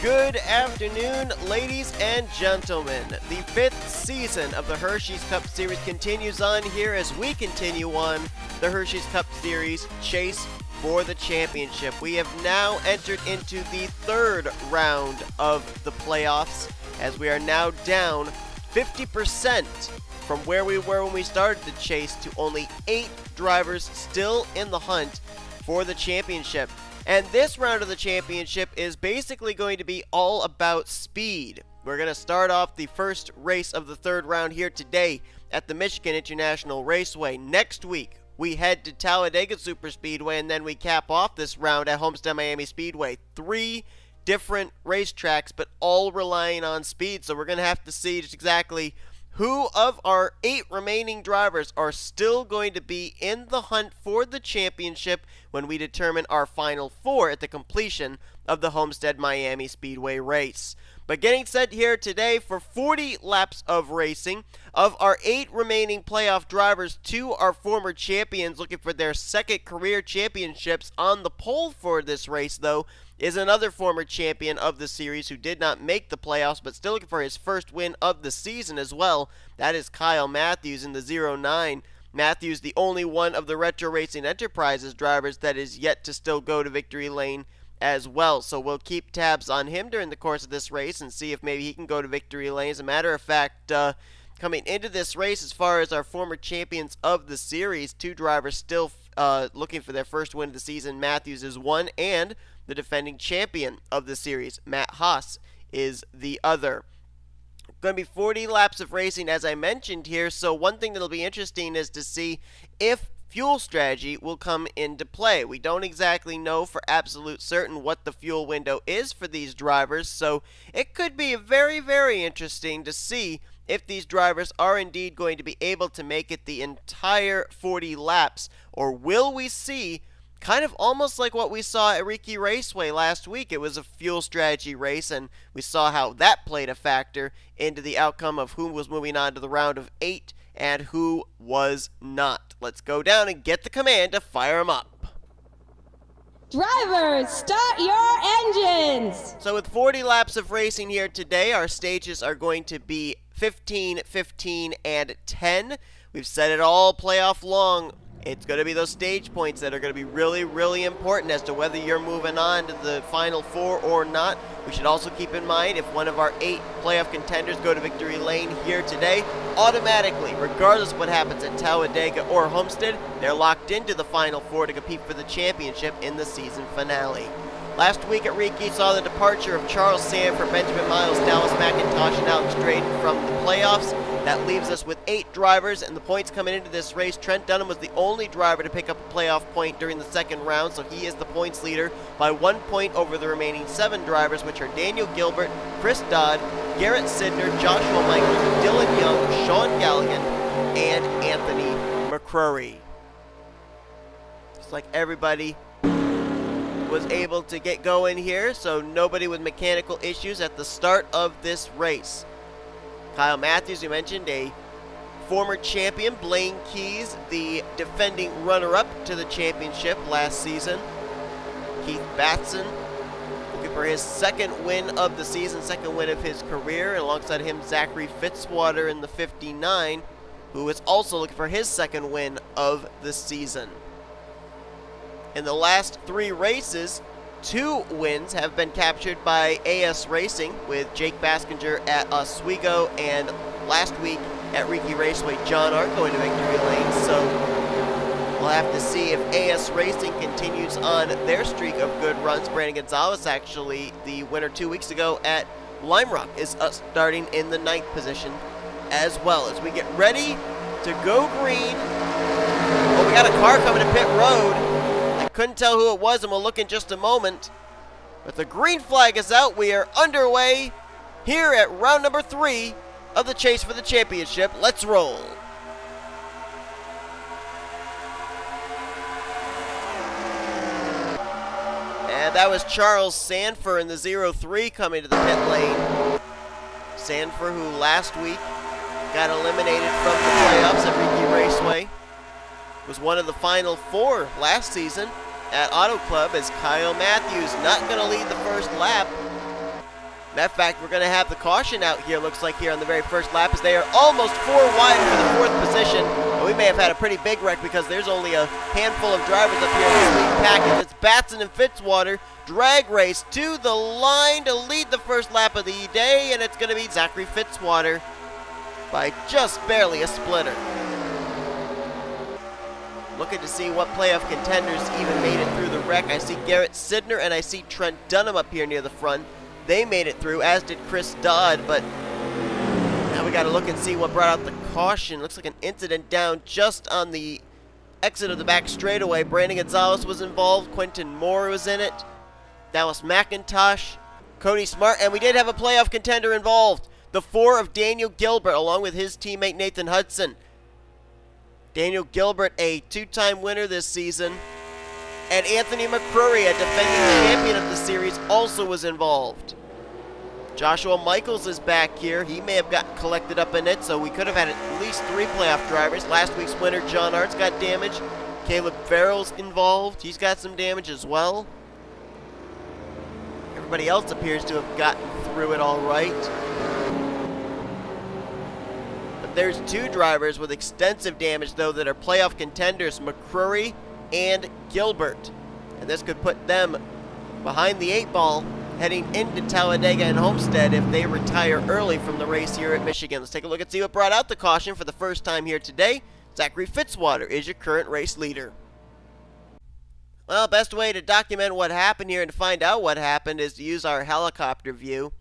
Good afternoon, ladies and gentlemen. The 5th season of the Hersheys Cup Series continues on here as we continue on the Hersheys Cup Series Chase for the Championship. We have now entered into the 3rd round of the playoffs as we are now down 50% from where we were when we started the chase to only 8 drivers still in the hunt for the championship. And this round of the championship is basically going to be all about speed. We're going to start off the first race of the 3rd round here today at the Michigan International Raceway. Next week, we head to Talladega Superspeedway, and then we cap off this round at Homestead Miami Speedway. 3 different racetracks, but all relying on speed. So we're going to have to see just exactly who of our 8 remaining drivers are still going to be in the hunt for the championship when we determine our final 4 at the completion of the Homestead Miami Speedway race. But getting set here today for 40 laps of racing. Of our 8 remaining playoff drivers, 2 are former champions looking for their 2nd career championships. On the pole for this race, though, is another former champion of the series who did not make the playoffs but still looking for his first win of the season as well. That is K Mathews in the 09. Mathews, the only one of the Retro Racing Enterprises drivers that is yet to still go to victory lane as well. So we'll keep tabs on him during the course of this race and see if maybe he can go to victory lane. As a matter of fact, coming into this race, as far as our former champions of the series, 2 drivers still looking for their first win of the season. Mathews is one, and the defending champion of the series, M Haas, is the other. Going to be 40 laps of racing, as I mentioned here, so one thing that'll be interesting is to see if fuel strategy will come into play. We don't exactly know for absolute certain what the fuel window is for these drivers, so it could be very, very interesting to see if these drivers are indeed going to be able to make it the entire 40 laps, or will we see kind of almost like what we saw at Riki Raceway last week. It was a fuel strategy race, and we saw how that played a factor into the outcome of who was moving on to the round of 8 and who was not. Let's go down and get the command to fire them up. Drivers, start your engines! So with 40 laps of racing here today, our stages are going to be 15, 15, and 10. We've said it all playoff long. It's going to be those stage points that are going to be really, really important as to whether you're moving on to the final 4 or not. We should also keep in mind if one of our 8 playoff contenders go to victory lane here today, automatically, regardless of what happens at Talladega or Homestead, they're locked into the final 4 to compete for the championship in the season finale. Last week at Riki saw the departure of Charles Sandfer, Benjamin Miles, Dallas McIntosh, and Alex Drayton from the playoffs. That leaves us with 8 drivers, and the points coming into this race. Trent Dunham was the only driver to pick up a playoff point during the 2nd round, so he is the points leader by 1 point over the remaining 7 drivers, which are Daniel Guilbert, Chris Dodd, Garrett Sydnor, Joshua Michaels, Dylan Young, Sean Gallighan, and Anthony McCrury. Just like everybody was able to get going here, so nobody with mechanical issues at the start of this race. K Mathews, you mentioned, a former champion. Blaine Keys, the defending runner-up to the championship last season. Keith Batson, looking for his 2nd win of the season, 2nd win of his career. And alongside him, Zachary Fitzwater in the 59, who is also looking for his 2nd win of the season. In the last 3 races, 2 wins have been captured by AS Racing, with J Baskinger at Oswego, and last week at Riki Raceway, J Arndt going to victory lane. So we'll have to see if AS Racing continues on their streak of good runs. Brandon Gonzales, actually the winner 2 weeks ago at Lime Rock, is starting in the 9th position as well. As we get ready to go green. Oh, we got a car coming to pit road. Couldn't tell who it was, and we'll look in just a moment. But the green flag is out. We are underway here at round number 3 of the chase for the championship. Let's roll. And that was Charles Sandfer in the 03 coming to the pit lane. Sandfer, who last week got eliminated from the playoffs at Riki Raceway, was one of the final 4 last season at Auto Club, as K Mathews not going to lead the first lap. Matter of fact, we're going to have the caution out here, looks like, here on the very first lap, as they are almost 4 wide for the 4th position. And we may have had a pretty big wreck because there's only a handful of drivers up here in this lead package. It's Batson and Fitzwater. Drag race to the line to lead the first lap of the day, and it's going to be Zachary Fitzwater by just barely a splitter. Looking to see what playoff contenders even made it through the wreck. I see G Sydnor and I see Trent Dunham up here near the front. They made it through, as did Chris Dodd, but now we got to look and see what brought out the caution. Looks like an incident down just on the exit of the back straightaway. Brandon Gonzales was involved. Quentin Moore was in it. Dallas McIntosh, Cody Smart, and we did have a playoff contender involved. The 4 of Daniel Guilbert, along with his teammate Nathan Hudson. Daniel Guilbert, a 2-time winner this season. And Anthony McCrury, a defending champion of the series, also was involved. Joshua Michaels is back here. He may have gotten collected up in it, so we could have had at least 3 playoff drivers. Last week's winner, J Arndt's got damage. Caleb Farrell's involved. He's got some damage as well. Everybody else appears to have gotten through it all right. But there's 2 drivers with extensive damage, though, that are playoff contenders, McCrury and Guilbert. And this could put them behind the 8 ball heading into Talladega and Homestead if they retire early from the race here at Michigan. Let's take a look and see what brought out the caution for the first time here today. Zachary Fitzwater is your current race leader. Well, best way to document what happened here and to find out what happened is to use our helicopter view.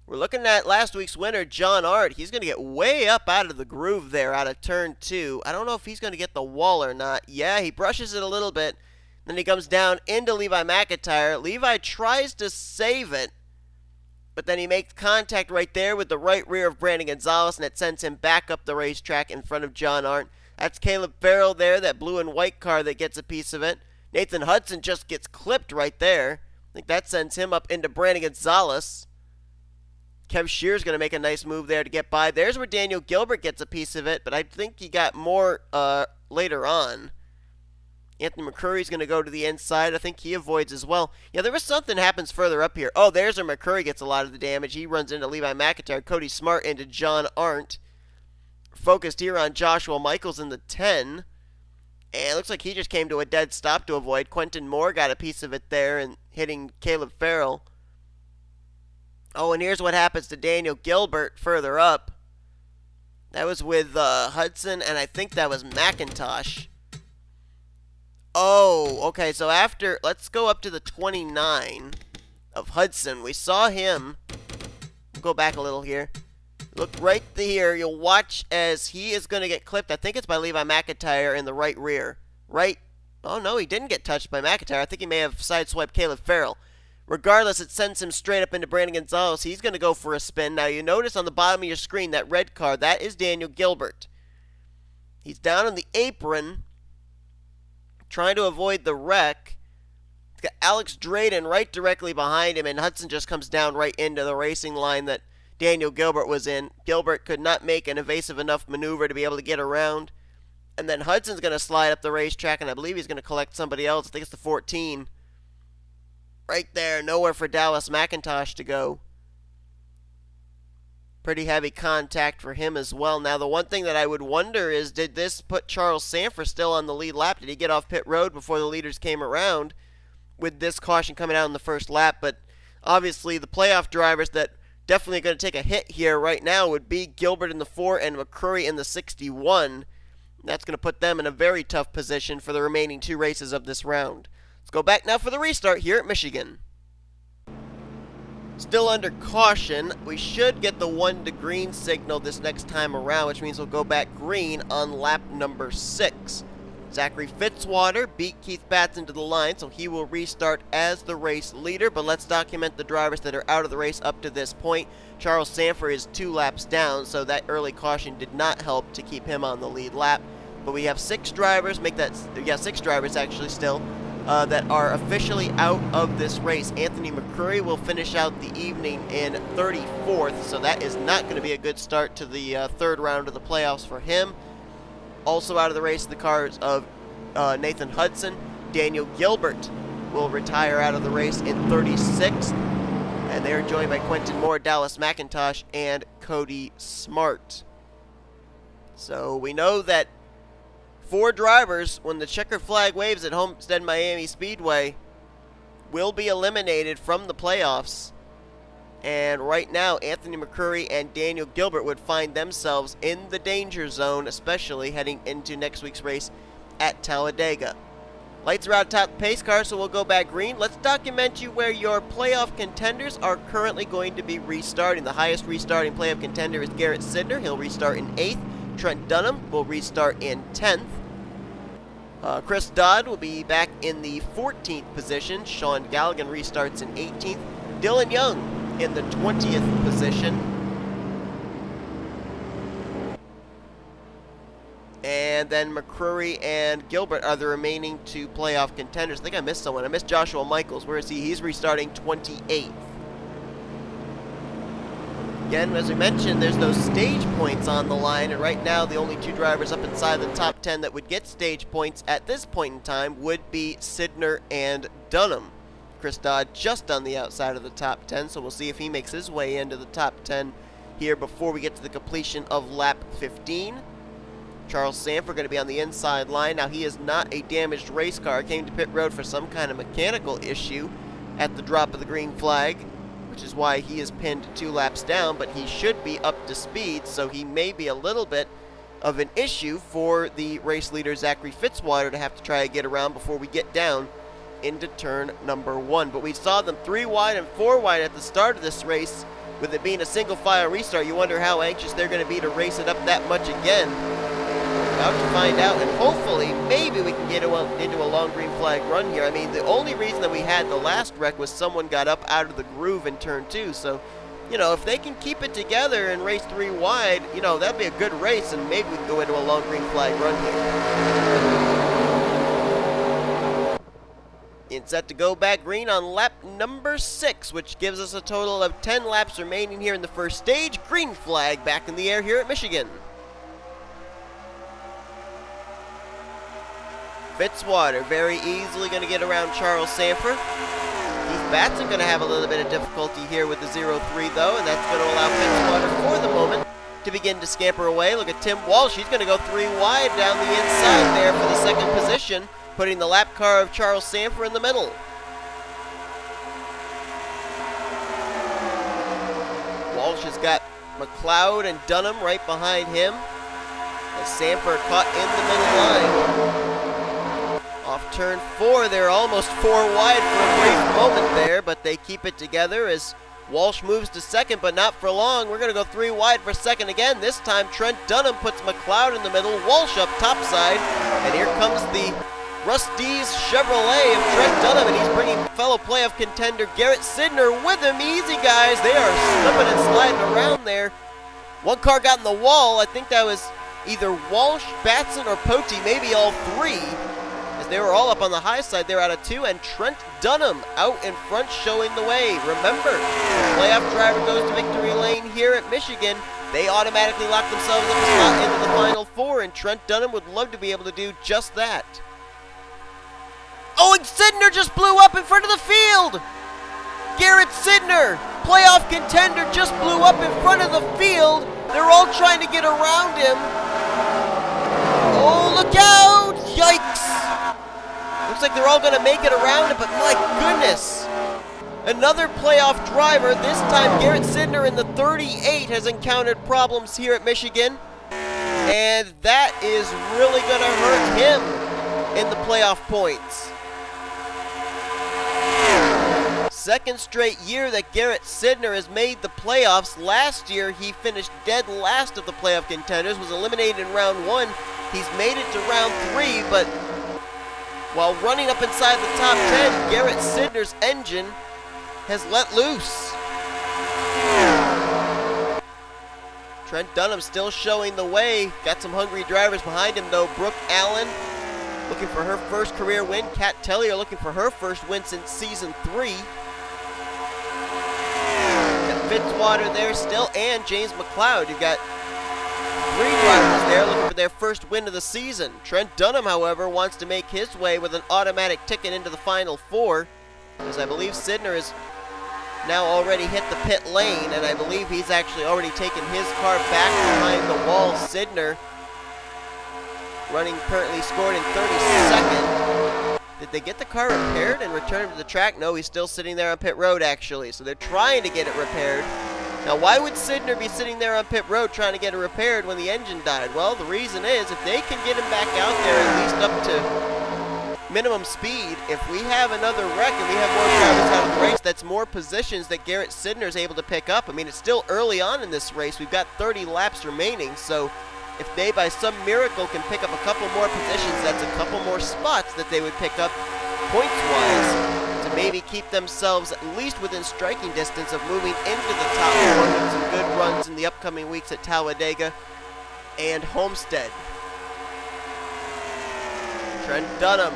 We're looking at last week's winner, J Arndt. He's going to get way up out of the groove there, out of turn 2. I don't know if he's going to get the wall or not. Yeah, he brushes it a little bit. Then he comes down into Levi McIntyre. Levi tries to save it, but then he makes contact right there with the right rear of Brandon Gonzales, and it sends him back up the racetrack in front of J Arndt. That's Caleb Farrell there, that blue and white car that gets a piece of it. Nathan Hudson just gets clipped right there. I think that sends him up into Brandon Gonzales. K Shearer's going to make a nice move there to get by. There's where Daniel Guilbert gets a piece of it, but I think he got more later on. Anthony McCurry's going to go to the inside. I think he avoids as well. Yeah, there was something happens further up here. Oh, there's where McCurry gets a lot of the damage. He runs into Levi McIntyre. Cody Smart into J Arndt. Focused here on Joshua Michaels in the 10. And it looks like he just came to a dead stop to avoid. Quentin Moore got a piece of it there and hitting Caleb Farrell. Oh, and here's what happens to Daniel Guilbert further up. That was with Hudson, and I think that was McIntosh. Oh, okay, so after, let's go up to the 29 of Hudson. We saw him. Go back a little here. Look right here. You'll watch as he is going to get clipped. I think it's by Levi McIntyre in the right rear. Right? Oh, no, he didn't get touched by McIntyre. I think he may have sideswiped Caleb Farrell. Regardless, it sends him straight up into Brandon Gonzales. He's going to go for a spin. Now, you notice on the bottom of your screen, that red car, that is Daniel Guilbert. He's down on the apron, trying to avoid the wreck. He's got Alex Drayton right directly behind him, and Hudson just comes down right into the racing line that Daniel Guilbert was in. Guilbert could not make an evasive enough maneuver to be able to get around. And then Hudson's going to slide up the racetrack, and I believe he's going to collect somebody else. I think it's the 14. Right there, nowhere for Dallas McIntosh to go. Pretty heavy contact for him as well. Now, the one thing that I would wonder is, did this put Charles Sandfer still on the lead lap? Did he get off pit road before the leaders came around with this caution coming out in the first lap? But obviously, the playoff drivers that definitely going to take a hit here right now would be Guilbert in the 4 and McCrury in the 61. That's going to put them in a very tough position for the remaining 2 races of this round. Let's go back now for the restart here at Michigan. Still under caution. We should get the 1 to green signal this next time around, which means we'll go back green on lap number 6. Zachary Fitzwater beat Keith Batson to the line, so he will restart as the race leader. But let's document the drivers that are out of the race up to this point. Charles Sandfer is 2 laps down, so that early caution did not help to keep him on the lead lap. But we have 6 drivers, 6 drivers actually still, that are officially out of this race. Anthony McCrury will finish out the evening in 34th, so that is not going to be a good start to the 3rd round of the playoffs for him. Also out of the race, the cars of Nathan Hudson. Daniel Guilbert will retire out of the race in 36th. And and they are joined by Quentin Moore, Dallas McIntosh, and Cody Smart. So we know that 4 drivers, when the checkered flag waves at Homestead Miami Speedway, will be eliminated from the playoffs. And right now, Anthony McCrury and Daniel Guilbert would find themselves in the danger zone, especially heading into next week's race at Talladega. Lights are out top the pace car, so we'll go back green. Let's document you where your playoff contenders are currently going to be restarting. The highest restarting playoff contender is J Sydnor. He'll restart in 8th. Trent Dunham will restart in 10th. Chris Dodd will be back in the 14th position. Sean Gallighan restarts in 18th. Dylan Young in the 20th position. And then McCrury and Guilbert are the remaining 2 playoff contenders. I think I missed someone. I missed Joshua Michaels. Where is he? He's restarting 28th. Again, as we mentioned, there's no stage points on the line, and right now the only 2 drivers up inside the top 10 that would get stage points at this point in time would be Sydnor and Dunham. Chris Dodd just on the outside of the top 10, so we'll see if he makes his way into the top 10 here before we get to the completion of lap 15. Charles Sandfer going to be on the inside line. Now, he is not a damaged race car. Came to pit road for some kind of mechanical issue at the drop of the green flag, which is why he is pinned 2 laps down, but he should be up to speed, so he may be a little bit of an issue for the race leader, Zachary Fitzwater, to have to try to get around before we get down into turn number 1. But we saw them 3 wide and 4 wide at the start of this race. With it being a single file restart, you wonder how anxious they're going to be to race it up that much again. About to find out, and hopefully, maybe we can get into a long green flag run here. I mean, the only reason that we had the last wreck was someone got up out of the groove in turn 2. So, you know, if they can keep it together and race 3 wide, you know, that'd be a good race, and maybe we can go into a long green flag run here. It's set to go back green on lap number 6, which gives us a total of 10 laps remaining here in the first stage. Green flag back in the air here at Michigan. Fitzwater very easily going to get around Charles Sandfer. Keith Batson going to have a little bit of difficulty here with the 0-3 though, and that's going to allow Fitzwater for the moment to begin to scamper away. Look at Tim Walsh. He's going to go 3 wide down the inside there for the 2nd position, putting the lap car of Charles Sandfer in the middle. Walsh has got McCloud and Dunham right behind him, as Sandfer caught in the middle line. Off turn 4, they're almost 4 wide for a brief moment there, but they keep it together as Walsh moves to 2nd, but not for long. We're going to go 3 wide for 2nd again. This time Trent Dunham puts McCloud in the middle, Walsh up topside, and here comes the Rusty's Chevrolet of Trent Dunham, and he's bringing fellow playoff contender J Sydnor with him. Easy, guys. They are slipping and sliding around there. One car got in the wall. I think that was either Walsh, Batson, or Poteet, maybe all 3. They were all up on the high side. They're out of 2, and Trent Dunham out in front showing the way. Remember, the playoff driver goes to victory lane here at Michigan. They automatically lock themselves up a spot into the final 4, and Trent Dunham would love to be able to do just that. Oh, and Sydnor just blew up in front of the field. J Sydnor, playoff contender, just blew up in front of the field. They're all trying to get around him. Oh, look out! Yikes! Looks like they're all going to make it around it, but my goodness. Another playoff driver, this time J Sydnor in the 38, has encountered problems here at Michigan. And that is really going to hurt him in the playoff points. 2nd straight year that J Sydnor has made the playoffs. Last year, he finished dead last of the playoff contenders, was eliminated in round 1. He's made it to round 3, but while running up inside the top 10, J Sydnor's engine has let loose. Trent Dunham still showing the way. Got some hungry drivers behind him, though. Brooke Allan looking for her first career win. K Tellier looking for her first win since season 3. Got Fitzwater there still, and J McCloud. You've got 3 drivers there looking for their first win of the season. Trent Dunham, however, wants to make his way with an automatic ticket into the final 4, as I believe Sydnor is now already hit the pit lane, and I believe he's actually already taken his car back behind the wall. Sydnor running currently scored in 32nd. Did they get the car repaired and return him to the track? No, he's still sitting there on pit road, actually. So they're trying to get it repaired. Now, why would Sydnor be sitting there on pit road trying to get it repaired when the engine died? Well, the reason is if they can get him back out there at least up to minimum speed, if we have another wreck and we have more drivers out of the race, that's more positions that Garrett Sydnor is able to pick up. I mean, it's still early on in this race. We've got 30 laps remaining, so if they, by some miracle, can pick up a couple more positions, that's a couple more spots that they would pick up points-wise to maybe keep themselves at least within striking distance of moving into the top four with some good runs in the upcoming weeks at Talladega and Homestead. Trent Dunham,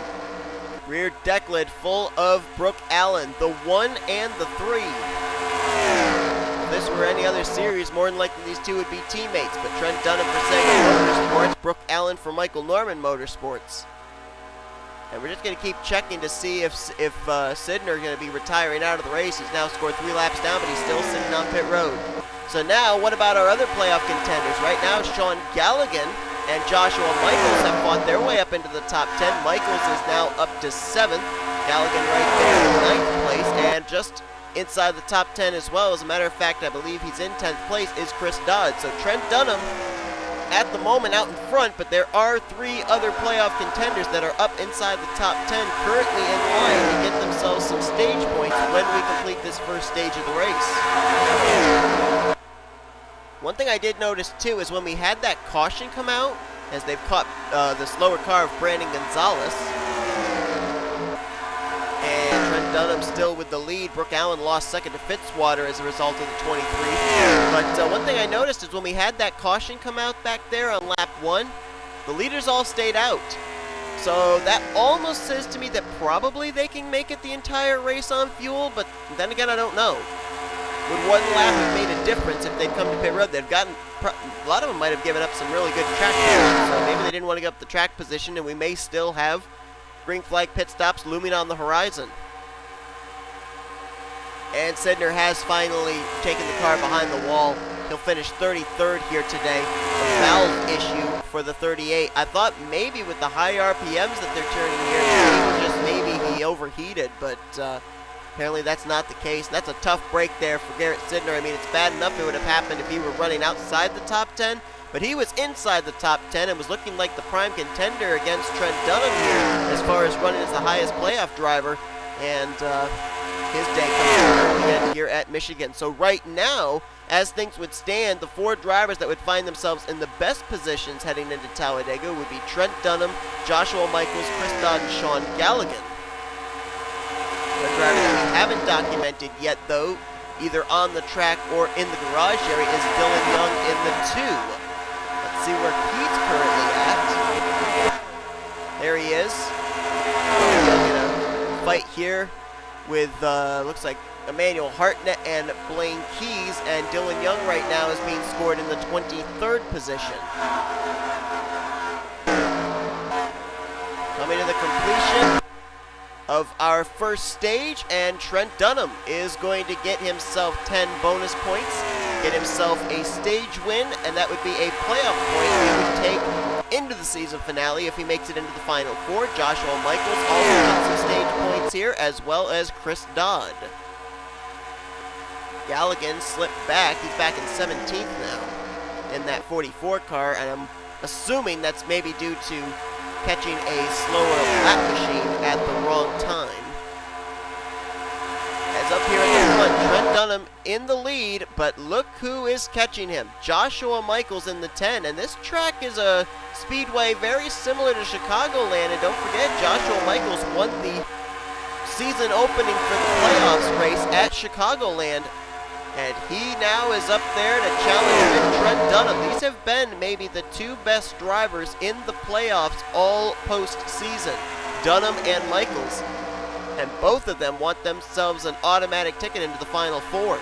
rear deck lid full of Brooke Allan, the 1 and the 3. If this were any other series, more than likely these two would be teammates, but Trent Dunham for Sega Motorsports, Brooke Allan for Michael Norman Motorsports. And we're just going to keep checking to see if Sydnor is going to be retiring out of the race. He's now scored 3 laps down, but he's still sitting on pit road. So now, what about our other playoff contenders? Right now, Sean Gallighan and Joshua Michaels have fought their way up into the top 10. Michaels is now up to 7th. Gallighan right there in 9th place, and just inside the top 10 as well. As a matter of fact, I believe he's in 10th place is Chris Dodd. So Trent Dunham at the moment out in front, but there are 3 other playoff contenders that are up inside the top 10 currently in line to get themselves some stage points when we complete this first stage of the race. One thing I did notice too is when we had that caution come out, as they've caught the slower car of Brandon Gonzales, and Trent Dunham still with the lead. Brooke Allan lost second to Fitzwater as a result of the 23. But one thing I noticed is when we had that caution come out back there on lap 1, the leaders all stayed out. So that almost says to me that probably they can make it the entire race on fuel, but then again, I don't know. Would one lap have made a difference if they'd come to pit road? They've gotten, a lot of them might have given up some really good track position, so maybe they didn't want to give up the track position, and we may still have green flag pit stops looming on the horizon. And Sydnor has finally taken the car behind the wall. He'll finish 33rd here today. A valve issue for the 38. I thought maybe with the high RPMs that they're turning here, maybe he overheated, but apparently that's not the case. That's a tough break there for Garrett Sydnor. I mean, it's bad enough it would have happened if he were running outside the top 10, but he was inside the top 10 and was looking like the prime contender against Trent Dunham here as far as running as the highest playoff driver, and his day comes again here at Michigan. So right now, as things would stand, the 4 drivers that would find themselves in the best positions heading into Talladega would be Trent Dunham, Joshua Michaels, Chris Dodd, and Sean Gallighan. One driver that we haven't documented yet, though, either on the track or in the garage area, is Dylan Young in the 2. Let's see where he's currently at. There he is. Young in a fight here with, looks like Emmanuel Hartnett and Blaine Keys, and Dylan Young right now is being scored in the 23rd position. Coming to the completion of our first stage, and Trent Dunham is going to get himself 10 bonus points, get himself a stage win, and that would be a playoff point he would take into the season finale if he makes it into the Final Four. Joshua Michaels also gets some stage points here, as well as Chris Dodd. Gallighan slipped back. He's back in 17th now in that 44 car, and I'm assuming that's maybe due to catching a slower lap machine at the wrong time. As up here at the front, Trent Dunham in the lead, but look who is catching him. Joshua Michaels in the 10, and this track is a speedway very similar to Chicagoland, and don't forget, Joshua Michaels won the season opening for the playoffs race at Chicagoland, and he now is up there to challenge Trent Dunham. These have been maybe the 2 best drivers in the playoffs all postseason, Dunham and Michaels. And both of them want themselves an automatic ticket into the Final Four.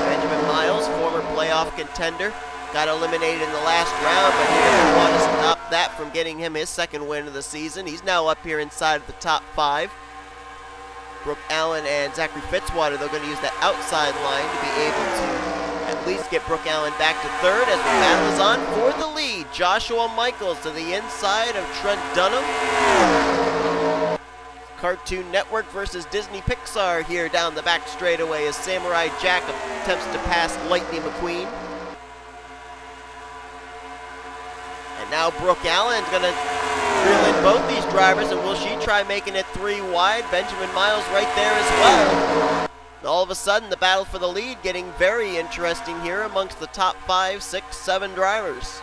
Benjamin Miles, former playoff contender, got eliminated in the last round, but he doesn't want to stop that from getting him his second win of the season. He's now up here inside of the top 5. Brooke Allan and Zachary Fitzwater, they're going to use that outside line to be able to at least get Brooke Allan back to third as the battle is on for the lead. Joshua Michaels to the inside of Trent Dunham. Cartoon Network versus Disney Pixar here down the back straightaway as Samurai Jack attempts to pass Lightning McQueen. And now Brooke Allan's going to reel in both these drivers, and will she try making it 3 wide? Benjamin Miles right there as well. And all of a sudden, the battle for the lead getting very interesting here amongst the top 5, 6, 7 drivers.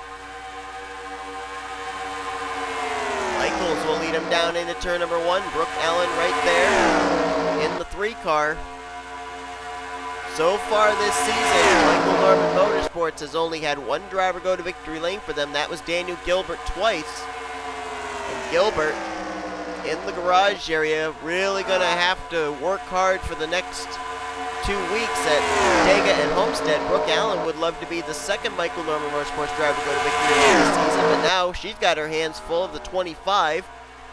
Michaels will lead him down into turn number 1. Brooke Allan right there in the 3 car. So far this season, Michael Norman Motorsports has only had 1 driver go to victory lane for them. That was Daniel Guilbert twice. And Guilbert in the garage area really going to have to work hard for the next 2 weeks at Dega and Homestead. Brooke Allan would love to be the second Michael Norman Motorsports driver to go to victory lane this season, but now she's got her hands full of the 25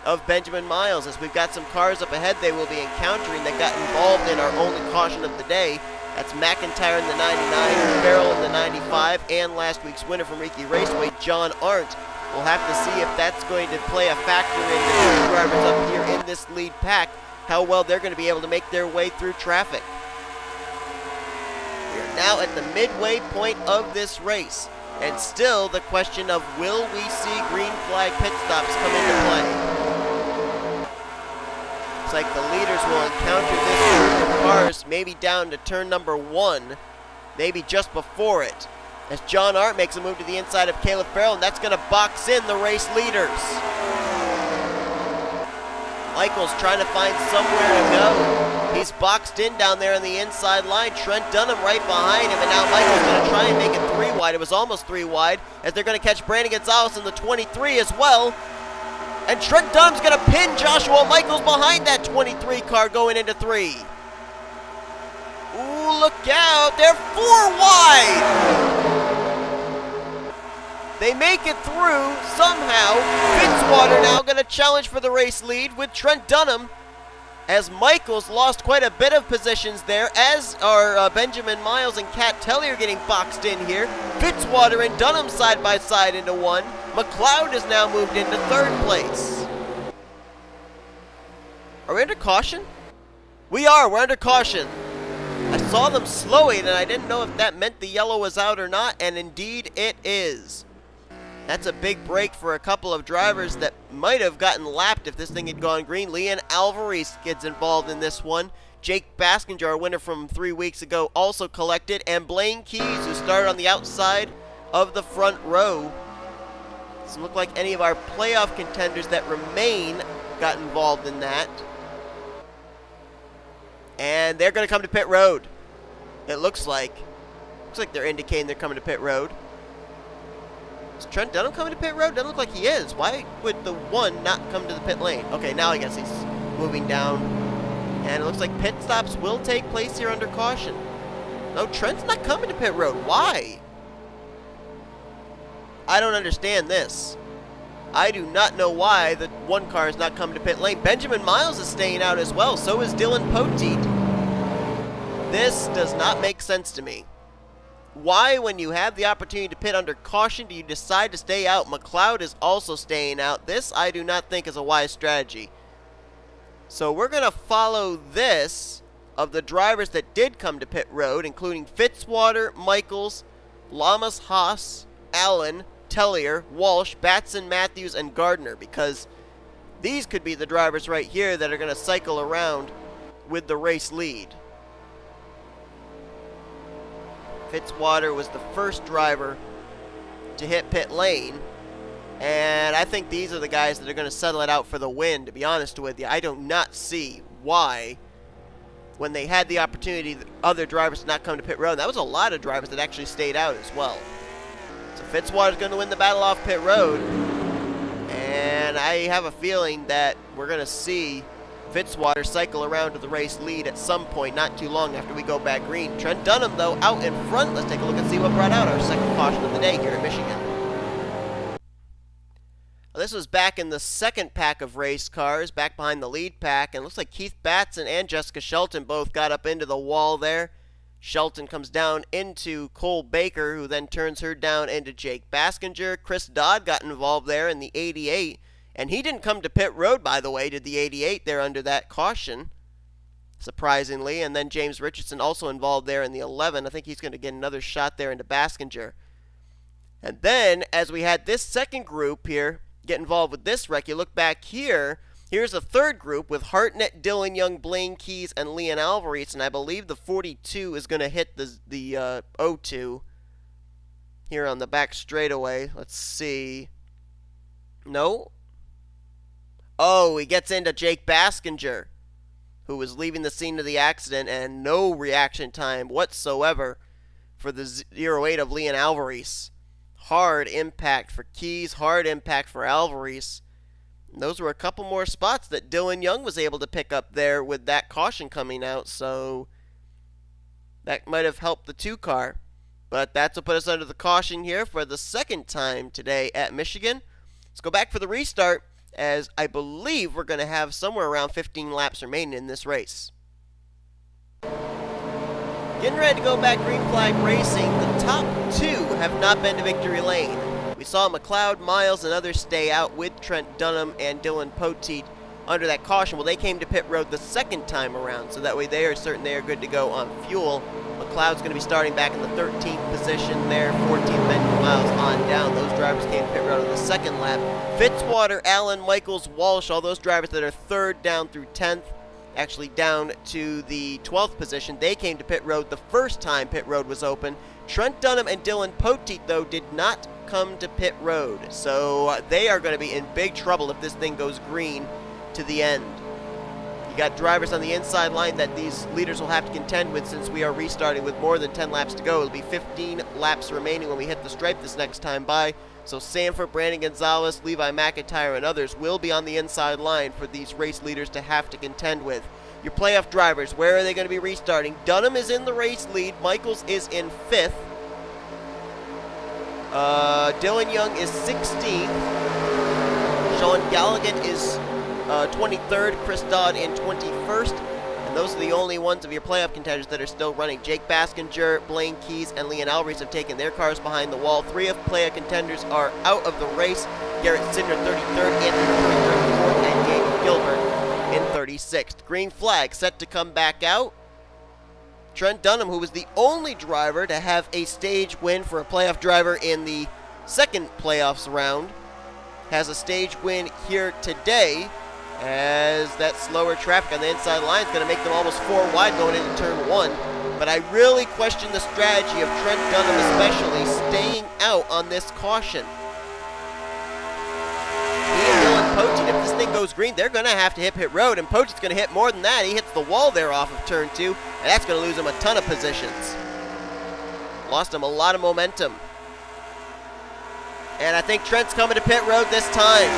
of Benjamin Miles. As we've got some cars up ahead they will be encountering that got involved in our only caution of the day. That's McIntire in the 99, Farrell in the 95, and last week's winner from Riki Raceway, J Arndt. We'll have to see if that's going to play a factor in the drivers up here in this lead pack, how well they're going to be able to make their way through traffic. We are now at the midway point of this race, and still the question of will we see green flag pit stops come into play? Looks like the leaders will encounter this group of cars maybe down to turn number 1, maybe just before it, as J Arndt makes a move to the inside of Caleb Farrell, and that's going to box in the race leaders. Michael's trying to find somewhere to go. He's boxed in down there on the inside line. Trent Dunham right behind him, and now Michael's going to try and make it 3 wide. It was almost 3 wide, as they're going to catch Brandon Gonzales in the 23 as well. And Trent Dunham's going to pin Joshua Michaels behind that 23 car going into 3. Ooh, look out. They're 4 wide. They make it through somehow. Fitzwater now going to challenge for the race lead with Trent Dunham, as Michaels lost quite a bit of positions there, as are Benjamin Miles and K Tellier getting boxed in here. Fitzwater and Dunham side by side into 1. McCloud has now moved into 3rd place. Are we under caution? We are. We're under caution. I saw them slowing, and I didn't know if that meant the yellow was out or not, and indeed it is. That's a big break for a couple of drivers that might have gotten lapped if this thing had gone green. L Alvarise gets involved in this one. J Baskinger, our winner from 3 weeks ago, also collected. And Blaine Keys, who started on the outside of the front row. Doesn't look like any of our playoff contenders that remain got involved in that. And they're going to come to pit road. It looks like. Looks like they're indicating they're coming to pit road. Is Trent Dunham coming to pit road? Doesn't look like he is. Why would the 1 not come to the pit lane? Okay, now I guess he's moving down. And it looks like pit stops will take place here under caution. No, Trent's not coming to pit road. Why? I don't understand this. I do not know why the 1 car is not coming to pit lane. Benjamin Miles is staying out as well. So is D Poteet. This does not make sense to me. Why, when you have the opportunity to pit under caution, do you decide to stay out? McCloud is also staying out. This, I do not think, is a wise strategy. So we're going to follow this of the drivers that did come to pit road, including Fitzwater, Michaels, Llamas, Haas, Allan, Tellier, Walsh, Batson, Mathews, and Gardner, because these could be the drivers right here that are going to cycle around with the race lead. Fitzwater was the first driver to hit pit lane, and I think these are the guys that are going to settle it out for the win, to be honest with you. I do not see why, when they had the opportunity, the other drivers to not come to pit road. That was a lot of drivers that actually stayed out as well. So Fitzwater's going to win the battle off pit road, and I have a feeling that we're going to see Fitzwater cycle around to the race lead at some point, not too long after we go back green. Trent Dunham, though, out in front. Let's take a look and see what brought out our second caution of the day here in Michigan. Now, this was back in the second pack of race cars, back behind the lead pack, and it looks like K Batson and Jessica Shelton both got up into the wall there. Shelton comes down into Cole Baker, who then turns her down into J Baskinger. K Dodd got involved there in the 88, and he didn't come to pit road, by the way, did the 88 there under that caution, surprisingly. And then J Richardson also involved there in the 11. I think he's going to get another shot there into Baskinger. And then, as we had this second group here get involved with this wreck, you look back here, here's a third group with Hartnett, Dylan Young, Blaine Keys, and L Alvarise, and I believe the 42 is going to hit the 02 here on the back straightaway. Let's see. No. Oh, he gets into J Baskinger, who was leaving the scene of the accident, and no reaction time whatsoever for the 08 of L Alvarise. Hard impact for Keys, hard impact for Alvarise. And those were a couple more spots that Dylan Young was able to pick up there with that caution coming out, so that might have helped the 2 car. But that's what put us under the caution here for the second time today at Michigan. Let's go back for the restart, as I believe we're going to have somewhere around 15 laps remaining in this race. Getting ready to go back green flag racing. The top 2 have not been to victory lane. We saw McCloud, Miles, and others stay out with Trent Dunham and Dylan Poteet under that caution. Well, they came to pit road the second time around, so that way they are certain they are good to go on fuel. McCloud's going to be starting back in the 13th position there, 14th then Miles on down. Those drivers came to pit road on the second lap. Fitzwater, Allan, Michaels, Walsh, all those drivers that are 3rd down through 10th, actually down to the 12th position. They came to pit road the first time pit road was open. Trent Dunham and Dylan Poteet, though, did not come to pit road, so they are going to be in big trouble if this thing goes green to the end. You got drivers on the inside line that these leaders will have to contend with, since we are restarting with more than 10 laps to go. It'll be 15 laps remaining when we hit the stripe this next time by. So Sandfer, Brandon Gonzales, Levi McIntyre, and others will be on the inside line for these race leaders to have to contend with. Your playoff drivers, where are they going to be restarting? Dunham is in the race lead. Michaels is in 5th. Dylan Young is 16th. Sean Gallighan is 23rd. K Dodd in 21st. And those are the only ones of your playoff contenders that are still running. J Baskinger, Blaine Keys, and L Alvarise have taken their cars behind the wall. 3 of playoff contenders are out of the race. G Sydnor 33rd, Anthony 34th, and J Gilbert in 36th. Green flag set to come back out. Trent Dunham, who was the only driver to have a stage win for a playoff driver in the second playoffs round, has a stage win here today, as that slower traffic on the inside line is going to make them almost 4 wide going into turn 1. But I really question the strategy of Trent Dunham, especially staying out on this caution. He and Dylan Poteet, if this thing goes green, they're going to have to hit pit road, and Poteet's going to hit more than that. He hits the wall there off of turn 2, and that's going to lose him a ton of positions. Lost him a lot of momentum. And I think Trent's coming to pit road this time.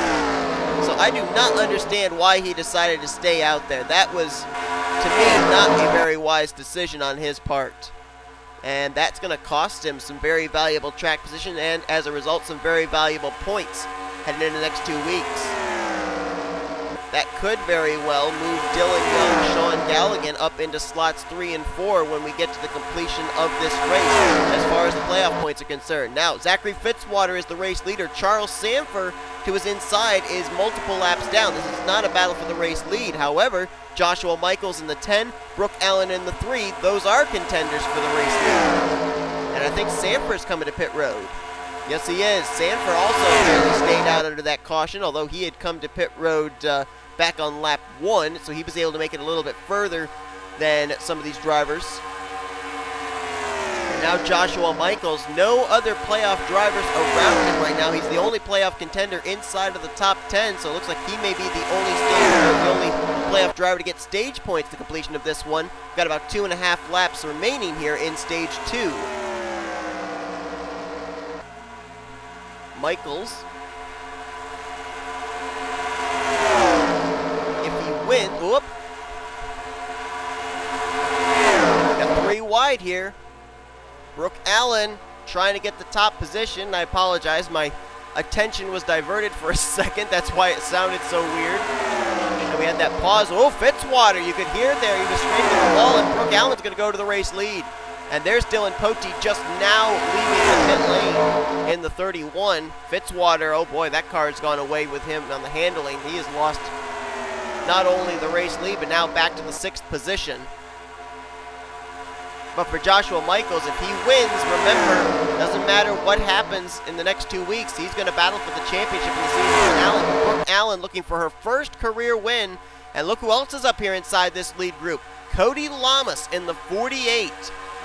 So I do not understand why he decided to stay out there. That was, to me, not a very wise decision on his part. And that's going to cost him some very valuable track position, and as a result, some very valuable points heading into the next 2 weeks. That could very well move Dylan Young, Sean Gallighan up into slots 3 and 4 when we get to the completion of this race, as far as the playoff points are concerned. Now, Zachary Fitzwater is the race leader. Charles Sandfer, to his inside, is multiple laps down. This is not a battle for the race lead. However, Joshua Michaels in the 10, Brooke Allen in the 3, those are contenders for the race lead. And I think Sandfer's coming to pit road. Yes, he is. Sandfer also barely stayed out under that caution, although he had come to pit road back on lap 1, so he was able to make it a little bit further than some of these drivers. And now Joshua Michaels, no other playoff drivers around him right now. He's the only playoff contender inside of the top 10, so it looks like he may be the only playoff driver to get stage points at the completion of this one. Got about 2.5 laps remaining here in stage 2. Michaels, if he wins, whoop, got 3 wide here. Brooke Allen trying to get the top position. I apologize, my attention was diverted for a second. That's why it sounded so weird. And we had that pause. Oh, Fitzwater, you could hear it there. He was scraping the wall, and Brooke Allen's going to go to the race lead. And there's Dylan Poteet just now leaving the pit lane in the 31. Fitzwater, oh boy, that car has gone away with him on the handling. He has lost not only the race lead, but now back to the 6th position. But for Joshua Michaels, if he wins, remember, doesn't matter what happens in the next 2 weeks, he's going to battle for the championship in the season. And Brooke Allan looking for her first career win. And look who else is up here inside this lead group. Cody Llamas in the 48.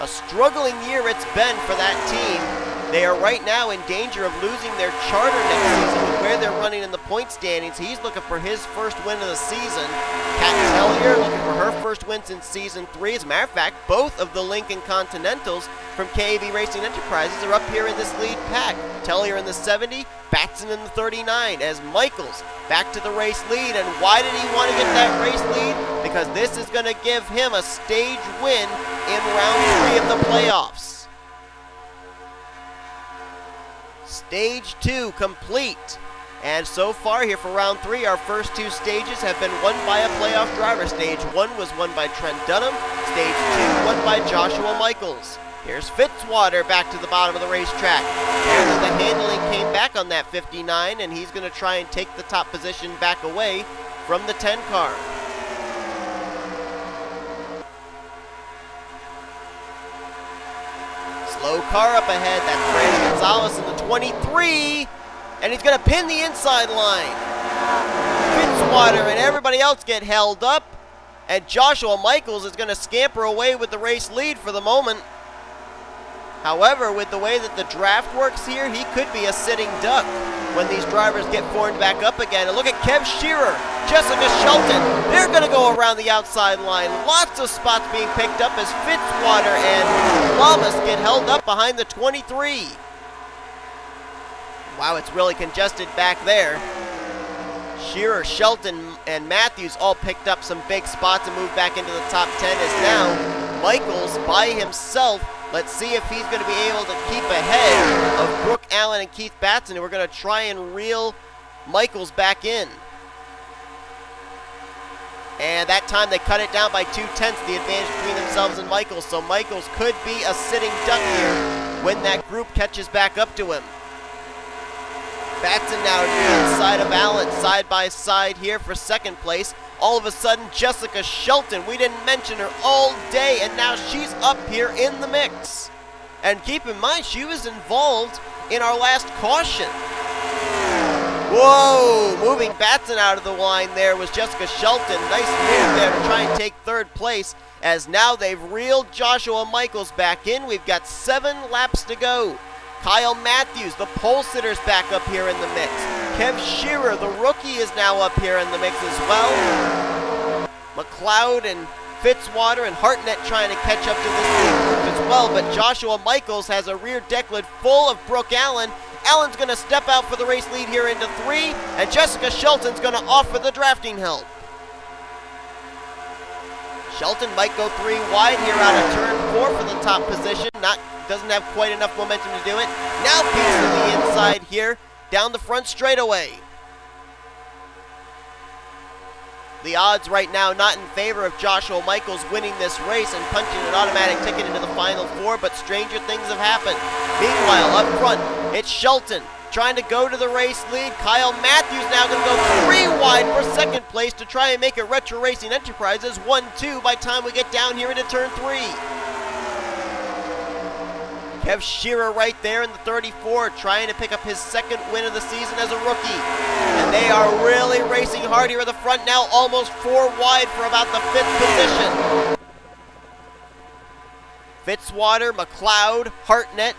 A struggling year it's been for that team. They are right now in danger of losing their charter next season with where they're running in the point standings. He's looking for his first win of the season. K Tellier looking for her first win since Season 3. As a matter of fact, both of the Lincoln Continentals from KAB Racing Enterprises are up here in this lead pack. Tellier in the 70, Batson in the 39, as Michaels back to the race lead. And why did he want to get that race lead? Because this is going to give him a stage win in round 3 of the playoffs. Stage 2 complete. And so far here for round 3, our first 2 stages have been won by a playoff driver. Stage 1 was won by Trent Dunham. Stage 2 won by Joshua Michaels. Here's Fitzwater back to the bottom of the racetrack. Apparently the handling came back on that 59, and he's going to try and take the top position back away from the 10 car. Slow car up ahead. That's Brandon Gonzales in the 23. And he's going to pin the inside line. Fitzwater and everybody else get held up. And Joshua Michaels is going to scamper away with the race lead for the moment. However, with the way that the draft works here, he could be a sitting duck when these drivers get formed back up again. And look at K Shearer, Jessica Shelton. They're going to go around the outside line. Lots of spots being picked up as Fitzwater and Llamas get held up behind the 23. Wow, it's really congested back there. Shearer, Shelton, and Mathews all picked up some big spots and moved back into the top 10 as now Michaels by himself. Let's see if he's going to be able to keep ahead of Brooke Allan and Keith Batson, and we're going to try and reel Michaels back in. And that time they cut it down by 2/10, the advantage between themselves and Michaels. So Michaels could be a sitting duck here when that group catches back up to him. Batson now to the inside of Allan, side by side here for second place. All of a sudden, Jessica Shelton, we didn't mention her all day, and now she's up here in the mix. And keep in mind, she was involved in our last caution. Whoa, moving Batson out of the line there was Jessica Shelton. Nice move there to try and take third place, as now they've reeled Joshua Michaels back in. We've got 7 laps to go. Kyle Mathews, the pole sitter's back up here in the mix. K Shearer, the rookie, is now up here in the mix as well. McCloud and Fitzwater and Hartnett trying to catch up to this lead group as well, but Joshua Michaels has a rear deck lid full of Brooke Allan. Allan's going to step out for the race lead here into 3, and Jessica Shelton's going to offer the drafting help. Shelton might go 3 wide here out of turn 4 for the top position. Doesn't have quite enough momentum to do it. Now peeks to the inside here, down the front straightaway. The odds right now not in favor of Joshua Michaels winning this race and punching an automatic ticket into the final 4, but stranger things have happened. Meanwhile, up front, it's Shelton trying to go to the race lead. Kyle Mathews now going to go 3 wide for second place to try and make it Retro Racing Enterprises 1-2 by the time we get down here into turn 3. K Shearer right there in the 34, trying to pick up his second win of the season as a rookie. And they are really racing hard here at the front now, almost 4 wide for about the 5th position. Fitzwater, McCloud, Hartnett,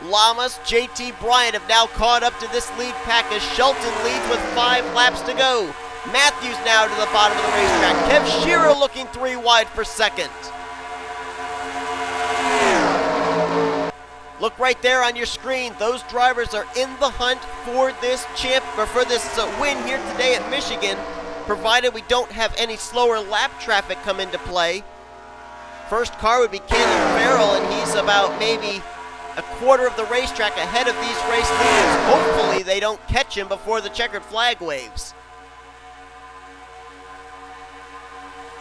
Llamas, J Bryant have now caught up to this lead pack as Shelton leads with 5 laps to go. Mathews now to the bottom of the racetrack. K Shearer looking 3 wide for second. Look right there on your screen. Those drivers are in the hunt for this win here today at Michigan, provided we don't have any slower lap traffic come into play. First car would be Caleb Farrell, and he's about maybe a quarter of the racetrack ahead of these race leaders. Hopefully they don't catch him before the checkered flag waves.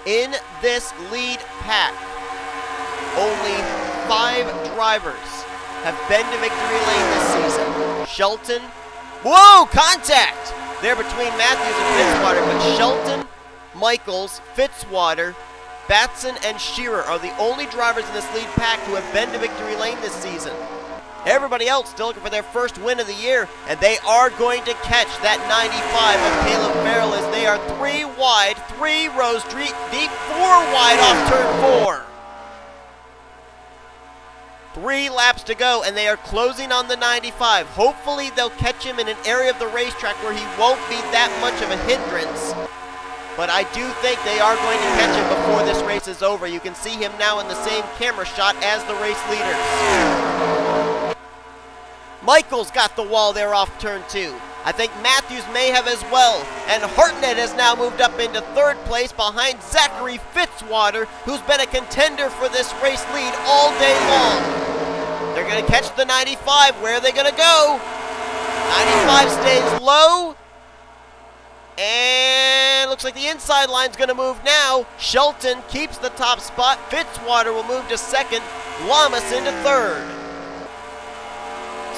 In this lead pack, only 5 drivers have been to victory lane this season. Shelton, whoa, contact there between Mathews and Fitzwater, but Shelton, Michaels, Fitzwater, Batson, and Shearer are the only drivers in this lead pack who have been to victory lane this season. Everybody else still looking for their first win of the year, and they are going to catch that 95 of Caleb Farrell as they are 3 wide, 3 rows deep, 4 wide off turn 4. 3 laps to go, and they are closing on the 95. Hopefully they'll catch him in an area of the racetrack where he won't be that much of a hindrance. But I do think they are going to catch him before this race is over. You can see him now in the same camera shot as the race leaders. Michaels got the wall there off turn 2. I think Mathews may have as well. And Hartnett has now moved up into 3rd place behind Zachary Fitzwater, who's been a contender for this race lead all day long. They're going to catch the 95. Where are they going to go? 95 stays low. And looks like the inside line's going to move now. Shelton keeps the top spot. Fitzwater will move to 2nd. Llamas into 3rd.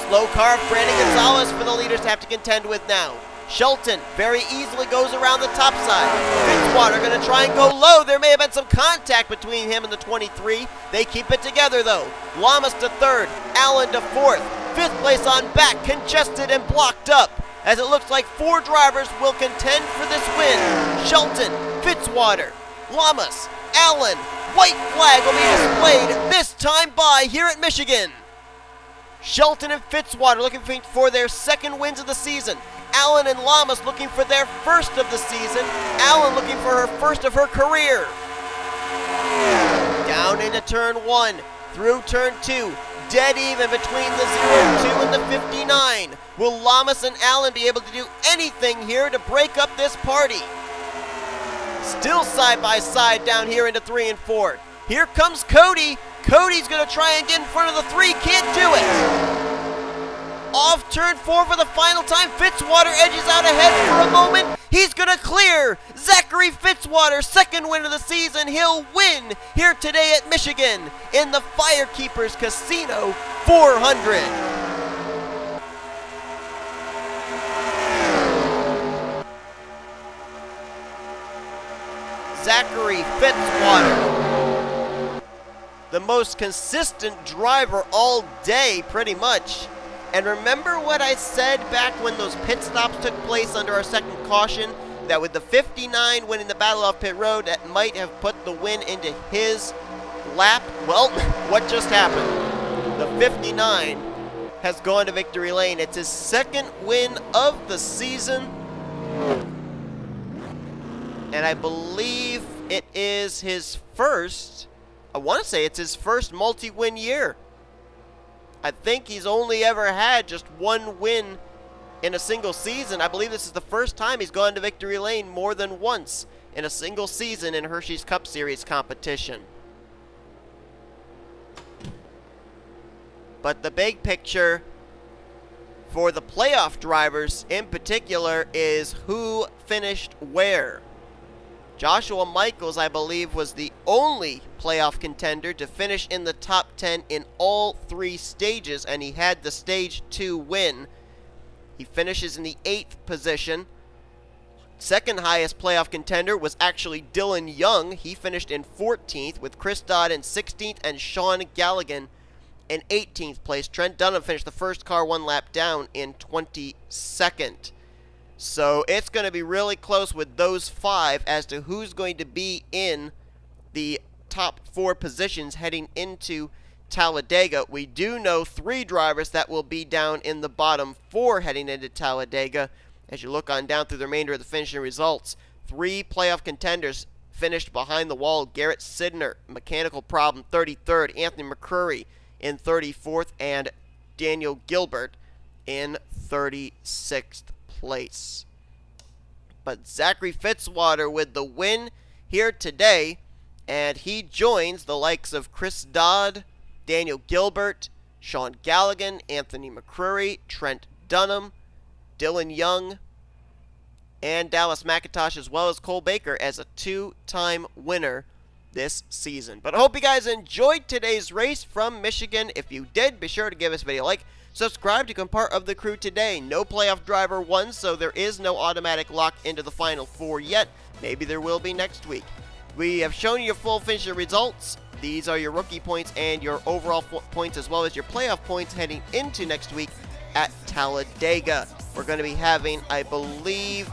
Slow car, Brandon Gonzales for the leaders to have to contend with now. Shelton very easily goes around the top side. Fitzwater going to try and go low. There may have been some contact between him and the 23. They keep it together though. Llamas to 3rd. Allan to 4th. 5th place on back, congested and blocked up, as it looks like 4 drivers will contend for this win. Shelton, Fitzwater, Llamas, Allan. White flag will be displayed this time by here at Michigan. Shelton and Fitzwater looking for their 2nd wins of the season. Allan and Llamas looking for their 1st of the season. Allan looking for her 1st of her career. Down into turn 1, through turn 2. Dead even between the 0-2 and the 59. Will Llamas and Allan be able to do anything here to break up this party? Still side by side down here into 3 and 4. Here comes Cody. Cody's going to try and get in front of the 3. Can't do it. Off turn 4 for the final time. Fitzwater edges out ahead for a moment. He's going to clear. Zachary Fitzwater, 2nd win of the season. He'll win here today at Michigan in the Firekeepers Casino 400. Zachary Fitzwater, the most consistent driver all day, pretty much. And remember what I said back when those pit stops took place under our 2nd caution, that with the 59 winning the battle off pit road, that might have put the win into his lap? Well, what just happened? The 59 has gone to victory lane. It's his 2nd win of the season. And I believe it is his first, I want to say it's his first multi-win year. I think he's only ever had just 1 win in a single season. I believe this is the first time he's gone to victory lane more than once in a single season in Hershey's Cup Series competition. But the big picture for the playoff drivers in particular is who finished where. Joshua Michaels, I believe, was the only playoff contender to finish in the top 10 in all 3 stages, and he had the stage 2 win. He finishes in the 8th position. 2nd highest playoff contender was actually Dylan Young. He finished in 14th, with Chris Dodd in 16th and Sean Gallighan in 18th place. Trent Dunham finished the first car 1 lap down in 22nd. So it's going to be really close with those 5 as to who's going to be in the top 4 positions heading into Talladega. We do know 3 drivers that will be down in the bottom 4 heading into Talladega. As you look on down through the remainder of the finishing results, 3 playoff contenders finished behind the wall. G Sydnor, mechanical problem, 33rd. Anthony McCrury in 34th. And Daniel Guilbert in 36th place. But Zachary Fitzwater with the win here today, and he joins the likes of Chris Dodd, Daniel Guilbert, Sean Gallighan, Anthony McCrury, Trent Dunham, Dylan Young, and Dallas McIntosh, as well as Cole Baker as a 2-time winner this season. But I hope you guys enjoyed today's race from Michigan. If you did, be sure to give this video a like, subscribe to become part of the crew today. No playoff driver won, so there is no automatic lock into the Final Four yet. Maybe there will be next week. We have shown you your full finisher results. These are your rookie points and your overall points, as well as your playoff points heading into next week at Talladega. We're going to be having, I believe,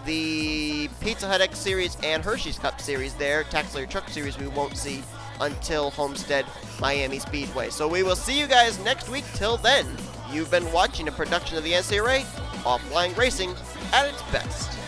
the Pizza Hut X Series and Hersheys Cup Series there. Tax Layer Truck Series we won't see until Homestead Miami Speedway. So we will see you guys next week. Till then, you've been watching a production of the NCRA, Offline Racing at its best.